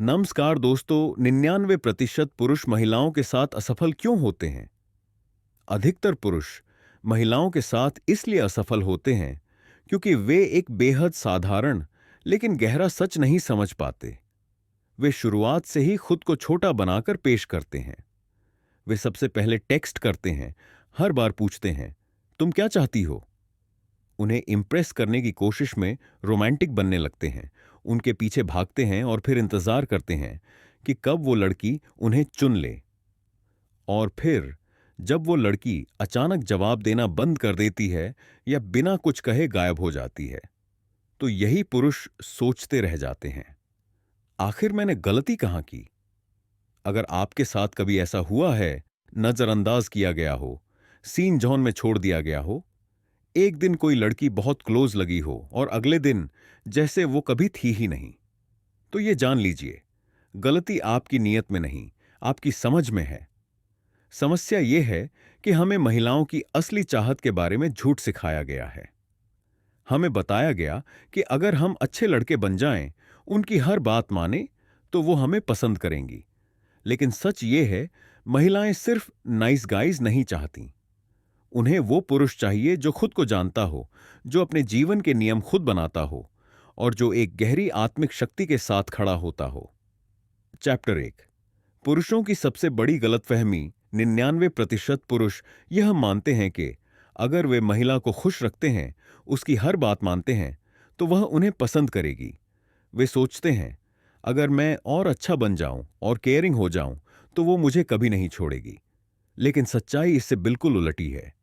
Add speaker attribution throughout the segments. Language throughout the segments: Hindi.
Speaker 1: नमस्कार दोस्तों। 99% पुरुष महिलाओं के साथ असफल क्यों होते हैं? अधिकतर पुरुष महिलाओं के साथ इसलिए असफल होते हैं क्योंकि वे एक बेहद साधारण लेकिन गहरा सच नहीं समझ पाते। वे शुरुआत से ही खुद को छोटा बनाकर पेश करते हैं। वे सबसे पहले टेक्स्ट करते हैं, हर बार पूछते हैं, तुम क्या चाहती हो? उन्हें इम्प्रेस करने की कोशिश में रोमांटिक बनने लगते हैं, उनके पीछे भागते हैं और फिर इंतजार करते हैं कि कब वो लड़की उन्हें चुन ले। और फिर जब वो लड़की अचानक जवाब देना बंद कर देती है या बिना कुछ कहे गायब हो जाती है, तो यही पुरुष सोचते रह जाते हैं, आखिर मैंने गलती कहां की? अगर आपके साथ कभी ऐसा हुआ है, नजरअंदाज किया गया हो, सीन जॉन में छोड़ दिया गया हो, एक दिन कोई लड़की बहुत क्लोज लगी हो और अगले दिन जैसे वो कभी थी ही नहीं, तो ये जान लीजिए, गलती आपकी नीयत में नहीं, आपकी समझ में है। समस्या ये है कि हमें महिलाओं की असली चाहत के बारे में झूठ सिखाया गया है। हमें बताया गया कि अगर हम अच्छे लड़के बन जाएं, उनकी हर बात माने, तो वो हमें पसंद करेंगी। लेकिन सच ये है, महिलाएं सिर्फ नाइस गाइज नहीं चाहती। उन्हें वो पुरुष चाहिए जो खुद को जानता हो, जो अपने जीवन के नियम खुद बनाता हो और जो एक गहरी आत्मिक शक्ति के साथ खड़ा होता हो। चैप्टर 1। पुरुषों की सबसे बड़ी गलतफहमी। 99% पुरुष यह मानते हैं कि अगर वे महिला को खुश रखते हैं, उसकी हर बात मानते हैं, तो वह उन्हें पसंद करेगी। वे सोचते हैं, अगर मैं और अच्छा बन जाऊं और केयरिंग हो जाऊं, तो वो मुझे कभी नहीं छोड़ेगी। लेकिन सच्चाई इससे बिल्कुल उलटी है।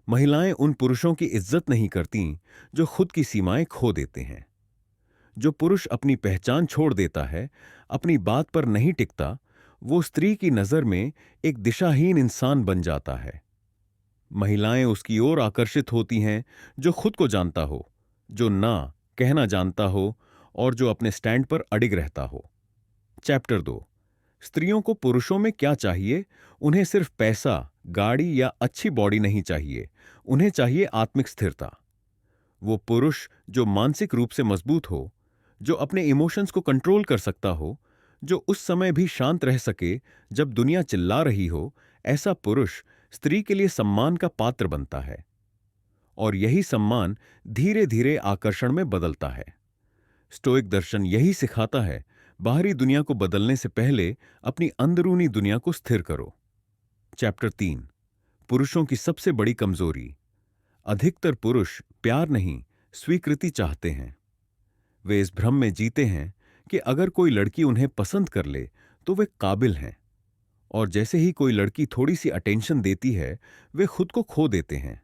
Speaker 1: महिलाएं उन पुरुषों की इज्जत नहीं करती जो खुद की सीमाएं खो देते हैं। जो पुरुष अपनी पहचान छोड़ देता है, अपनी बात पर नहीं टिकता, वो स्त्री की नजर में एक दिशाहीन इंसान बन जाता है। महिलाएं उसकी ओर आकर्षित होती हैं जो खुद को जानता हो, जो ना कहना जानता हो और जो अपने स्टैंड पर अडिग रहता हो। चैप्टर 2। स्त्रियों को पुरुषों में क्या चाहिए? उन्हें सिर्फ पैसा, गाड़ी या अच्छी बॉडी नहीं चाहिए, उन्हें चाहिए आत्मिक स्थिरता। वो पुरुष जो मानसिक रूप से मजबूत हो, जो अपने इमोशंस को कंट्रोल कर सकता हो, जो उस समय भी शांत रह सके जब दुनिया चिल्ला रही हो, ऐसा पुरुष स्त्री के लिए सम्मान का पात्र बनता है। और यही सम्मान धीरे धीरे आकर्षण में बदलता है। स्टोइक दर्शन यही सिखाता है, बाहरी दुनिया को बदलने से पहले अपनी अंदरूनी दुनिया को स्थिर करो। चैप्टर 3। पुरुषों की सबसे बड़ी कमजोरी। अधिकतर पुरुष प्यार नहीं, स्वीकृति चाहते हैं। वे इस भ्रम में जीते हैं कि अगर कोई लड़की उन्हें पसंद कर ले तो वे काबिल हैं, और जैसे ही कोई लड़की थोड़ी सी अटेंशन देती है, वे खुद को खो देते हैं।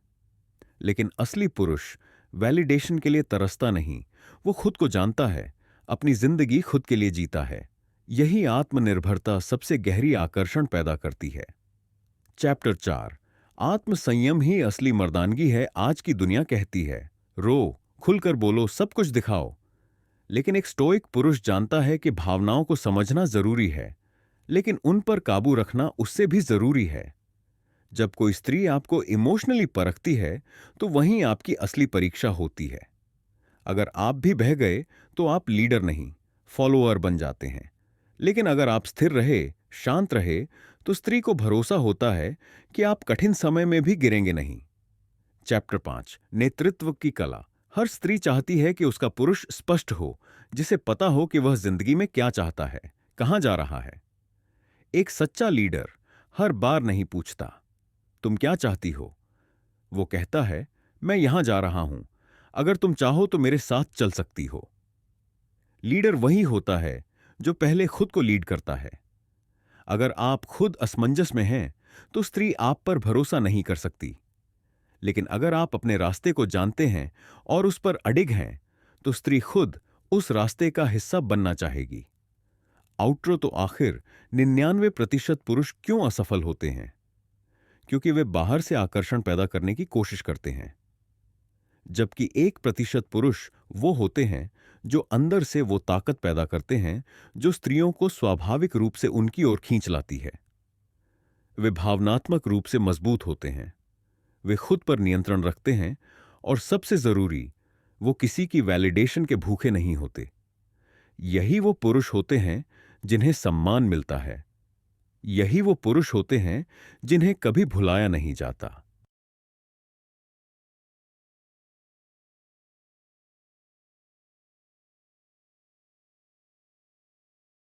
Speaker 1: लेकिन असली पुरुष वैलिडेशन के लिए तरसता नहीं, वो खुद को जानता है, अपनी जिंदगी खुद के लिए जीता है। यही आत्मनिर्भरता सबसे गहरी आकर्षण पैदा करती है। चैप्टर 4। आत्मसंयम ही असली मर्दानगी है, आज की दुनिया कहती है। रो, खुलकर बोलो, सब कुछ दिखाओ। लेकिन एक स्टोइक पुरुष जानता है कि भावनाओं को समझना जरूरी है, लेकिन उन पर काबू रखना उससे भी जरूरी है। जब कोई स्त्री आपको इमोशनली परखती है, तो वहीं आपकी असली परीक्षा होती है। अगर आप भी बह गए तो आप लीडर नहीं, फॉलोअर बन जाते हैं। लेकिन अगर आप स्थिर रहे, शांत रहे, तो स्त्री को भरोसा होता है कि आप कठिन समय में भी गिरेंगे नहीं। चैप्टर 5। नेतृत्व की कला। हर स्त्री चाहती है कि उसका पुरुष स्पष्ट हो, जिसे पता हो कि वह जिंदगी में क्या चाहता है, कहां जा रहा है। एक सच्चा लीडर हर बार नहीं पूछता, तुम क्या चाहती हो? वो कहता है, मैं यहां जा रहा हूं, अगर तुम चाहो तो मेरे साथ चल सकती हो। लीडर वही होता है जो पहले खुद को लीड करता है। अगर आप खुद असमंजस में हैं, तो स्त्री आप पर भरोसा नहीं कर सकती। लेकिन अगर आप अपने रास्ते को जानते हैं और उस पर अडिग हैं, तो स्त्री खुद उस रास्ते का हिस्सा बनना चाहेगी। आउट्रो तो आखिर 99% पुरुष क्यों असफल होते हैं? क्योंकि वे बाहर से आकर्षण पैदा करने की कोशिश करते हैं, जबकि 1% पुरुष वो होते हैं जो अंदर से वो ताकत पैदा करते हैं जो स्त्रियों को स्वाभाविक रूप से उनकी ओर खींच लाती है। वे भावनात्मक रूप से मजबूत होते हैं, वे खुद पर नियंत्रण रखते हैं, और सबसे जरूरी, वो किसी की वैलिडेशन के भूखे नहीं होते। यही वो पुरुष होते हैं जिन्हें सम्मान मिलता है। यही वो पुरुष होते हैं जिन्हें कभी भुलाया नहीं जाता।